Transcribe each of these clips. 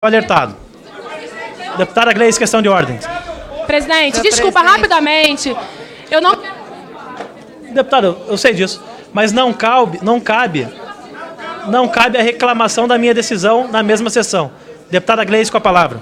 Alertado. Deputada Gleice, questão de ordem. Presidente, desculpa, rapidamente. Eu não... Deputado, eu sei disso, mas não cabe a reclamação da minha decisão na mesma sessão. Deputada Gleice, com a palavra.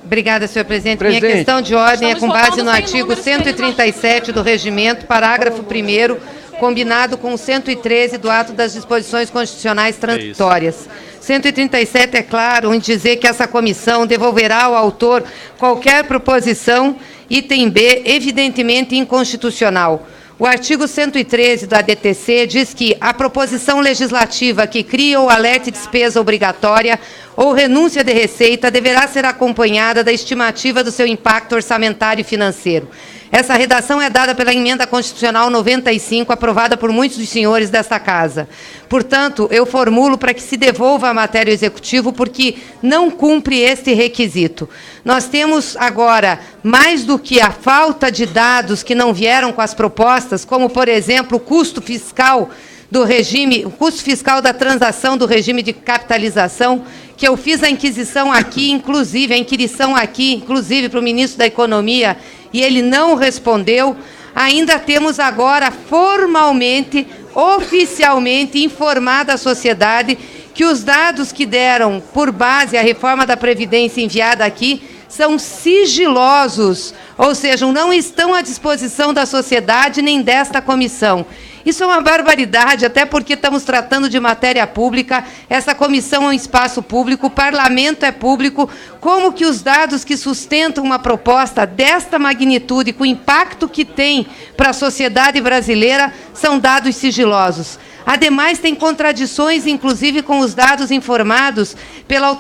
Obrigada, senhor presidente. Minha questão de ordem é com base no artigo 137 do Regimento, parágrafo 1º, combinado com o 113 do ato das disposições constitucionais transitórias. 137 é claro em dizer que essa comissão devolverá ao autor qualquer proposição, item B, evidentemente inconstitucional. O artigo 113 do ADTC diz que a proposição legislativa que cria ou alerte despesa obrigatória ou renúncia de receita deverá ser acompanhada da estimativa do seu impacto orçamentário e financeiro. Essa redação é dada pela Emenda Constitucional 95, aprovada por muitos dos senhores desta Casa. Portanto, eu formulo para que se devolva a matéria ao Executivo, porque não cumpre este requisito. Nós temos agora, mais do que a falta de dados que não vieram com as propostas, como, por exemplo, o custo fiscal do regime, o custo fiscal da transação do regime de capitalização, que eu fiz a inquisição aqui, inclusive para o ministro da Economia, e ele não respondeu. Ainda temos agora formalmente, oficialmente informada a sociedade que os dados que deram por base a reforma da Previdência enviada aqui são sigilosos, ou seja, não estão à disposição da sociedade nem desta comissão. Isso é uma barbaridade, até porque estamos tratando de matéria pública, essa comissão é um espaço público, o parlamento é público. Como que os dados que sustentam uma proposta desta magnitude, com o impacto que tem para a sociedade brasileira, são dados sigilosos? Ademais, tem contradições, inclusive, com os dados informados pela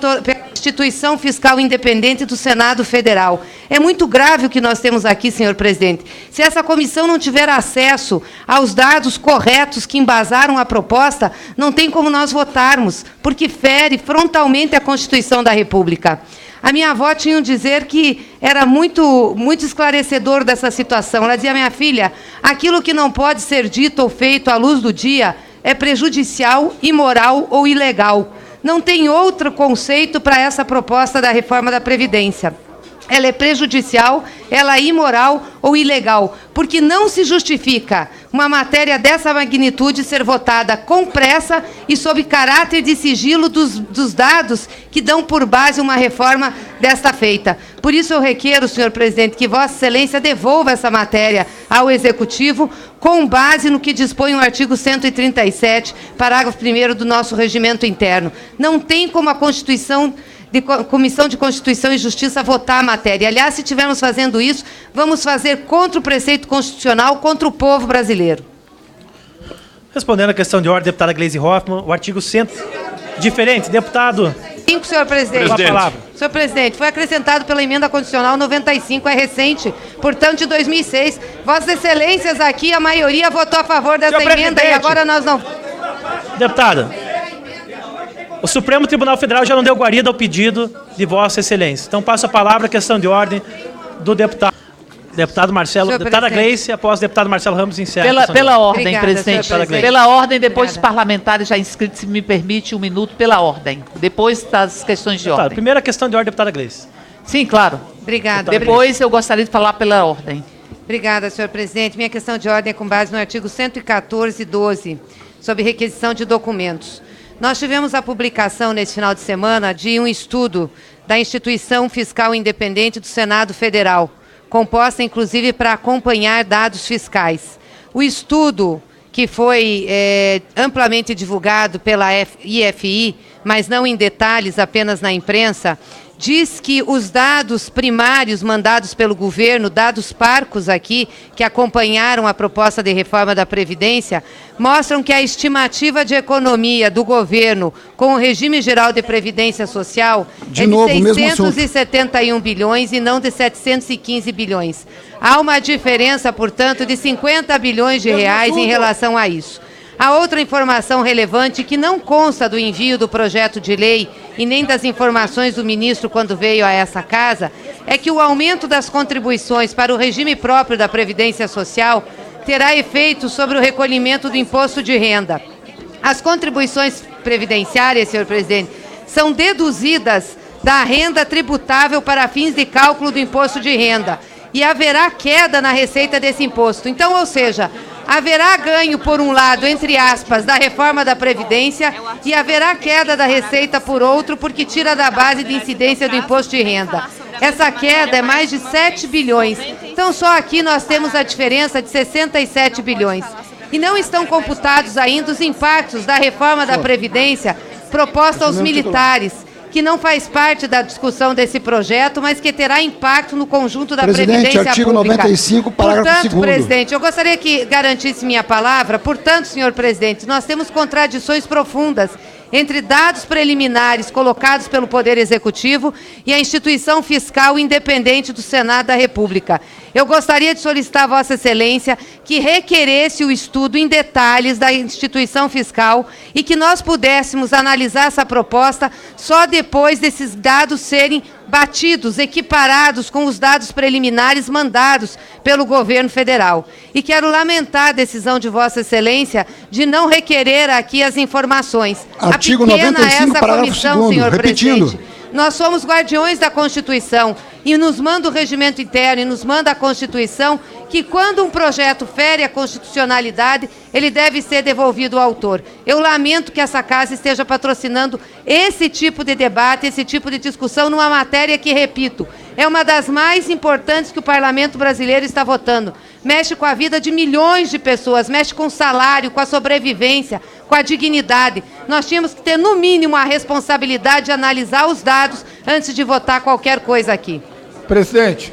Instituição Fiscal Independente do Senado Federal. É muito grave o que nós temos aqui, senhor presidente. Se essa comissão não tiver acesso aos dados corretos que embasaram a proposta, não tem como nós votarmos, porque fere frontalmente a Constituição da República. A minha avó tinha um dizer que era muito esclarecedor dessa situação. Ela dizia: minha filha, aquilo que não pode ser dito ou feito à luz do dia é prejudicial, imoral ou ilegal. Não tem outro conceito para essa proposta da reforma da Previdência. Ela é prejudicial, ela é imoral ou ilegal, porque não se justifica uma matéria dessa magnitude ser votada com pressa e sob caráter de sigilo dos dados que dão por base uma reforma desta feita. Por isso eu requeiro, senhor presidente, que Vossa Excelência devolva essa matéria ao Executivo com base no que dispõe o artigo 137, parágrafo 1º do nosso regimento interno. Não tem como a Comissão de Constituição e Justiça votar a matéria. Aliás, se estivermos fazendo isso, vamos fazer contra o preceito constitucional, contra o povo brasileiro. Respondendo à questão de ordem, deputada Gleisi Hoffmann, o artigo 100... Diferente, deputado... 5, senhor presidente. Com a palavra. Senhor presidente, foi acrescentado pela Emenda Constitucional 95, é recente, portanto, de 2006. Vossas Excelências aqui, a maioria votou a favor dessa emenda e agora nós não... Deputada, o Supremo Tribunal Federal já não deu guarida ao pedido de Vossa Excelência. Então, passo a palavra à questão de ordem do deputado Marcelo. Deputada Gleice, após o deputado Marcelo Ramos, encerra. Pela ordem, Obrigada, presidente. Pela ordem, depois os parlamentares já inscritos, se me permite, 1 minuto pela ordem. Depois das questões de ordem. Primeira questão de ordem, deputada Gleice. Sim, claro. Obrigada. Depois eu gostaria de falar pela ordem. Obrigada, senhor presidente. Minha questão de ordem é com base no artigo 114(12), sobre requisição de documentos. Nós tivemos a publicação, nesse final de semana, de um estudo da Instituição Fiscal Independente do Senado Federal, composta, inclusive, para acompanhar dados fiscais. O estudo, que foi amplamente divulgado pela IFI, mas não em detalhes, apenas na imprensa, diz que os dados primários mandados pelo governo, dados parcos aqui, que acompanharam a proposta de reforma da Previdência, mostram que a estimativa de economia do governo com o regime geral de Previdência Social é de 671 bilhões e não de 715 bilhões. Há uma diferença, portanto, de 50 bilhões de reais em relação a isso. A outra informação relevante, que não consta do envio do projeto de lei e nem das informações do ministro quando veio a essa casa, é que o aumento das contribuições para o regime próprio da Previdência Social terá efeito sobre o recolhimento do imposto de renda. As contribuições previdenciárias, senhor presidente, são deduzidas da renda tributável para fins de cálculo do imposto de renda. E haverá queda na receita desse imposto. Então, ou seja, haverá ganho, por um lado, entre aspas, da reforma da Previdência e haverá queda da receita por outro, porque tira da base de incidência do imposto de renda. Essa queda é mais de 7 bilhões. Então, só aqui nós temos a diferença de 67 bilhões. E não estão computados ainda os impactos da reforma da Previdência proposta aos militares, que não faz parte da discussão desse projeto, mas que terá impacto no conjunto da Previdência artigo Pública. 95, parágrafo 2º. Portanto, presidente, eu gostaria que garantisse minha palavra. Portanto, senhor presidente, nós temos contradições profundas entre dados preliminares colocados pelo Poder Executivo e a instituição fiscal independente do Senado da República. Eu gostaria de solicitar a Vossa Excelência que requeresse o estudo em detalhes da instituição fiscal e que nós pudéssemos analisar essa proposta só depois desses dados serem batidos, equiparados com os dados preliminares mandados pelo governo federal. E quero lamentar a decisão de Vossa Excelência de não requerer aqui as informações. Artigo a pequena 95, essa parágrafo comissão, 2º, senhor repetindo. presidente. Nós somos guardiões da Constituição e nos manda o regimento interno e nos manda a Constituição que quando um projeto fere a constitucionalidade, ele deve ser devolvido ao autor. Eu lamento que essa casa esteja patrocinando esse tipo de debate, esse tipo de discussão numa matéria que, repito, é uma das mais importantes que o Parlamento brasileiro está votando. Mexe com a vida de milhões de pessoas, mexe com o salário, com a sobrevivência, com a dignidade. Nós tínhamos que ter, no mínimo, a responsabilidade de analisar os dados antes de votar qualquer coisa aqui. Presidente.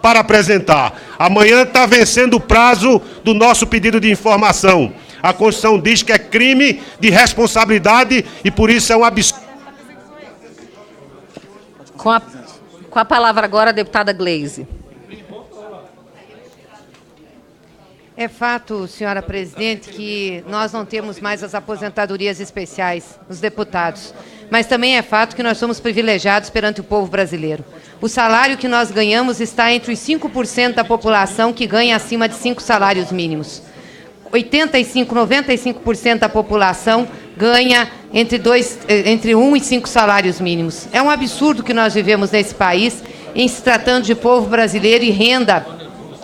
Para apresentar. Amanhã está vencendo o prazo do nosso pedido de informação. A Constituição diz que é crime de responsabilidade e por isso é um absurdo. Com a palavra agora a deputada Gleisi. É fato, senhora presidente, que nós não temos mais as aposentadorias especiais, os deputados. Mas também é fato que nós somos privilegiados perante o povo brasileiro. O salário que nós ganhamos está entre os 5% da população que ganha acima de 5 salários mínimos. 95% da população ganha entre 1 e 5 salários mínimos. É um absurdo que nós vivemos nesse país, em se tratando de povo brasileiro e renda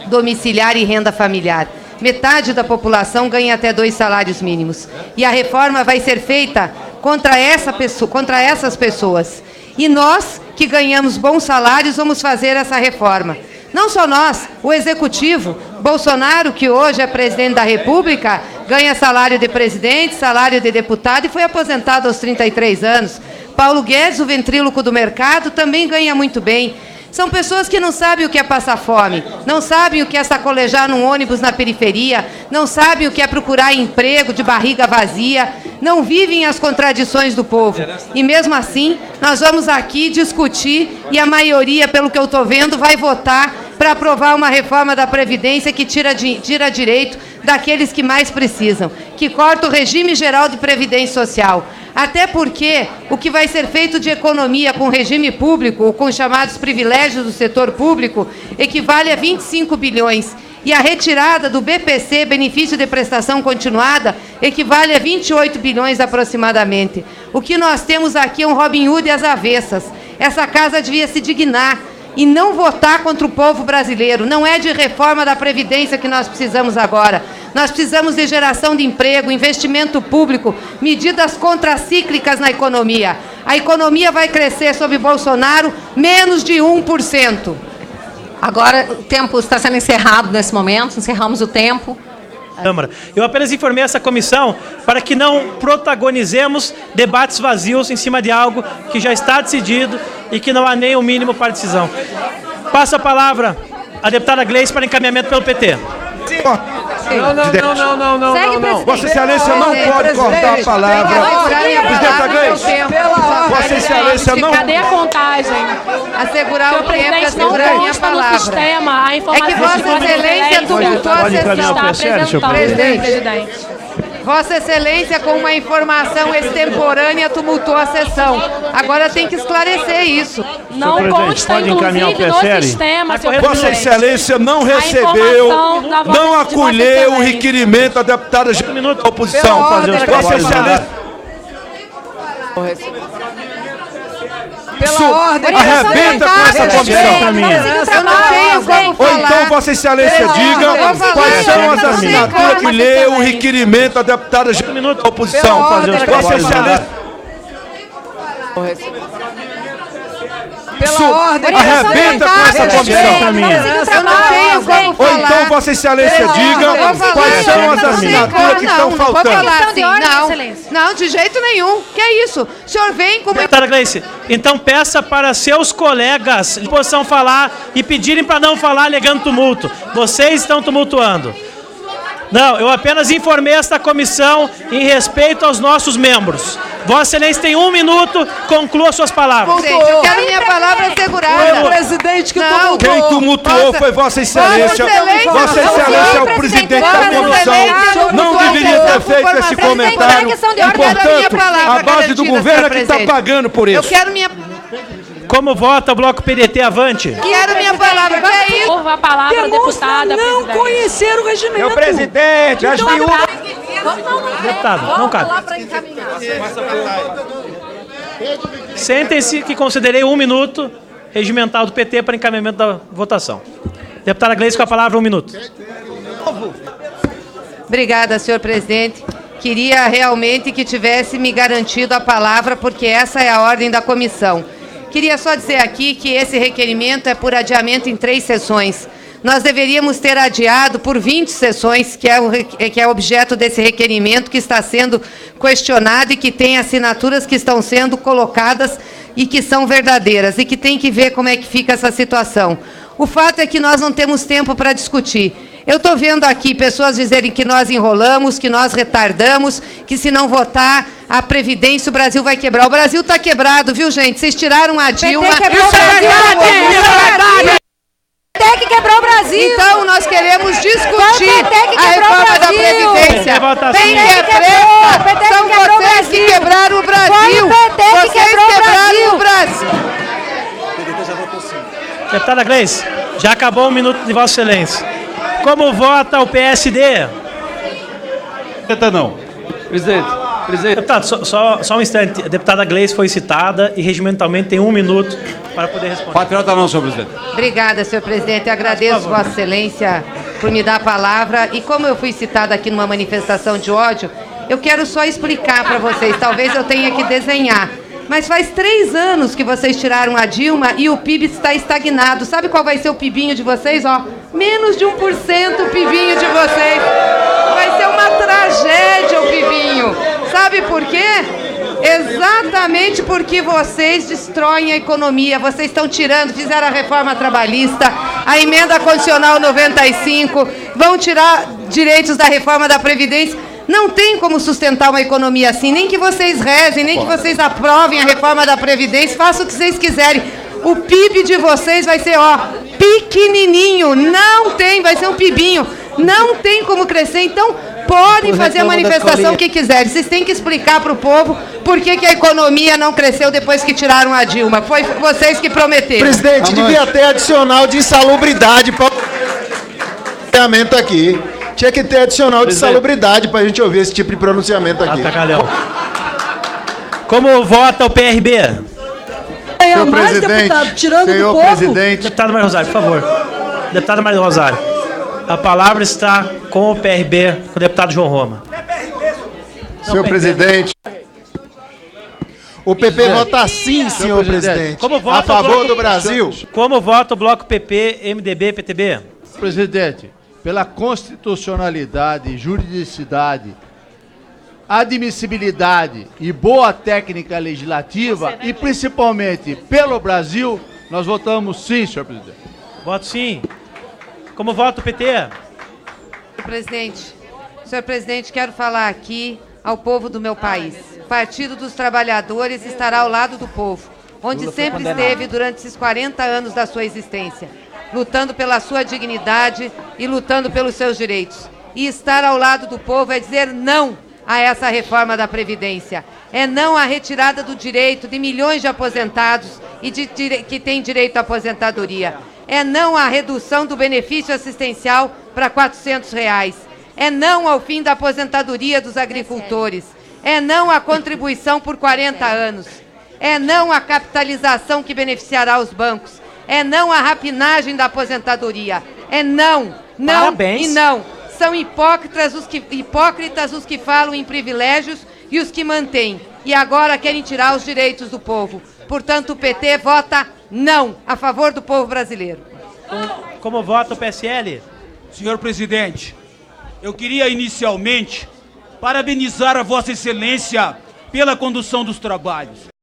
domiciliar e renda familiar. Metade da população ganha até 2 salários mínimos. E a reforma vai ser feita contra essas pessoas. E nós, que ganhamos bons salários, vamos fazer essa reforma. Não só nós, o Executivo, Bolsonaro, que hoje é presidente da República, ganha salário de presidente, salário de deputado e foi aposentado aos 33 anos. Paulo Guedes, o ventríloco do mercado, também ganha muito bem. São pessoas que não sabem o que é passar fome, não sabem o que é sacolejar num ônibus na periferia, não sabem o que é procurar emprego de barriga vazia, não vivem as contradições do povo. E mesmo assim, nós vamos aqui discutir e a maioria, pelo que eu estou vendo, vai votar para aprovar uma reforma da Previdência que tira direito daqueles que mais precisam, que corta o regime geral de Previdência Social. Até porque o que vai ser feito de economia com o regime público, ou com os chamados privilégios do setor público, equivale a 25 bilhões. E a retirada do BPC, benefício de prestação continuada, equivale a 28 bilhões aproximadamente. O que nós temos aqui é um Robin Hood às avessas. Essa casa devia se dignar e não votar contra o povo brasileiro. Não é de reforma da Previdência que nós precisamos agora. Nós precisamos de geração de emprego, investimento público, medidas contracíclicas na economia. A economia vai crescer sob Bolsonaro menos de 1%. Agora o tempo está sendo encerrado nesse momento, encerramos o tempo. Câmara. Eu apenas informei essa comissão para que não protagonizemos debates vazios em cima de algo que já está decidido e que não há nem o mínimo para decisão. Passo a palavra à deputada Gleisi para encaminhamento pelo PT. Não. Vossa Excelência não pode cortar a palavra. Presidenta Gleisi, Vossa Excelência não... Cadê a contagem? Assegurar o tempo e Presidente, não assegurar a minha consta no palavra. sistema a É informação que Vossa de Excelência tumultuou a sessão. está apresentando, presidente. Vossa Excelência, com uma informação extemporânea, tumultuou a sessão. Agora tem que esclarecer isso. Não consta, inclusive, no sistema, senhor Vossa presidente. Excelência não recebeu, não acolheu o requerimento da deputada da oposição. Vossa Excelência... Pela ordem, arrebenta com essa comissão. Eu não tenho como falar. Ou então, Vossa Excelência diga quais são as assinaturas que lê o requerimento da deputada da oposição. Vossa Excelência. Pela ordem, arrebenta com essa comissão. Eu não tenho como falar. Ou então, Vossa Excelência diga quais são as assinaturas que estão faltando. Não, não pode falar assim. Não, de jeito nenhum. Que é isso? O senhor vem como... Deputada Gleice, então peça para seus colegas de oposição falar e pedirem para não falar alegando tumulto. Vocês estão tumultuando. Não, eu apenas informei esta comissão em respeito aos nossos membros. Vossa Excelência tem 1 minuto, conclua suas palavras. Gente, eu quero minha palavra assegurada. Foi o presidente que tumultuou. Quem tumultuou foi Vossa Excelência. Vossa Excelência é o presidente da comissão. Não deveria ter feito esse comentário. Portanto, a base do governo é que está pagando por isso. Eu quero minha... Como vota o Bloco PDT avante? Quero minha palavra. Que é isso? Ouva a palavra, deputada. Não conhecer o regimento. Meu presidente, as viúvas... Deputado, não cabe. Sentem-se que considerei 1 minuto regimental do PT para encaminhamento da votação. Deputada Gleice, com a palavra, 1 minuto. Obrigada, senhor presidente. Queria realmente que tivesse me garantido a palavra, porque essa é a ordem da comissão. Queria só dizer aqui que esse requerimento é por adiamento em 3 sessões. Nós deveríamos ter adiado por 20 sessões, que é objeto desse requerimento, que está sendo questionado e que tem assinaturas que estão sendo colocadas e que são verdadeiras, e que tem que ver como é que fica essa situação. O fato é que nós não temos tempo para discutir. Eu estou vendo aqui pessoas dizerem que nós enrolamos, que nós retardamos, que se não votar a Previdência o Brasil vai quebrar. O Brasil está quebrado, viu, gente? Vocês tiraram a Dilma. Isso é verdade! PT que quebrou o Brasil. Então, nós queremos discutir a reforma da Previdência. Quem é presta são vocês que quebraram o Brasil. Vocês quebraram o Brasil. Deputada Gleice, já acabou 1 minuto de Vossa Excelência. Como vota o PSD? Não. Presidente. Deputado, só um instante. A deputada Gleice foi citada e regimentalmente tem 1 minuto para poder responder. Patriota não, senhor presidente. Obrigada, senhor presidente. Eu agradeço Vossa Excelência por me dar a palavra. E como eu fui citada aqui numa manifestação de ódio, eu quero só explicar para vocês. Talvez eu tenha que desenhar. Mas faz 3 anos que vocês tiraram a Dilma e o PIB está estagnado. Sabe qual vai ser o PIBinho de vocês? Ó, menos de 1% o PIBinho de vocês. Vai ser uma tragédia o PIBinho. Sabe por quê? Exatamente porque vocês destroem a economia. Vocês estão tirando, fizeram a reforma trabalhista, a emenda constitucional 95, vão tirar direitos da reforma da Previdência. Não tem como sustentar uma economia assim, nem que vocês rezem, nem que vocês aprovem a reforma da Previdência, façam o que vocês quiserem. O PIB de vocês vai ser, ó, pequenininho, não tem, vai ser um PIBinho, não tem como crescer, então podem fazer a manifestação que quiserem. Vocês têm que explicar para o povo por que a economia não cresceu depois que tiraram a Dilma. Foi vocês que prometeram. Presidente, devia ter adicional de insalubridade para o pronunciamento aqui. Tinha que ter adicional de insalubridade para a gente ouvir esse tipo de pronunciamento aqui. Como vota o PRB? Senhor presidente, senhor presidente. Deputada Maria Rosário, por favor. Deputada Maria Rosário, a palavra está com o PRB, com o deputado João Roma. Senhor presidente. O PP vota sim, senhor presidente. Como vota a favor do Brasil. Como vota o Bloco PP, MDB, PTB? Presidente, pela constitucionalidade, juridicidade, admissibilidade e boa técnica legislativa, e principalmente pelo Brasil, nós votamos sim, senhor presidente. Voto sim. Como vota o PT? Senhor presidente, quero falar aqui ao povo do meu país. O Partido dos Trabalhadores estará ao lado do povo, onde sempre esteve durante esses 40 anos da sua existência, lutando pela sua dignidade e lutando pelos seus direitos. E estar ao lado do povo é dizer não a essa reforma da Previdência. É não à retirada do direito de milhões de aposentados e que têm direito à aposentadoria. É não à redução do benefício assistencial para R$ 400. É não ao fim da aposentadoria dos agricultores. É não à contribuição por 40 anos. É não a capitalização que beneficiará os bancos. É não a rapinagem da aposentadoria. É não, não Parabéns. e não. São hipócritas os que falam em privilégios e os que mantêm. E agora querem tirar os direitos do povo. Portanto, o PT vota não a favor do povo brasileiro. Como vota o PSL? Senhor presidente, eu queria inicialmente parabenizar a Vossa Excelência pela condução dos trabalhos.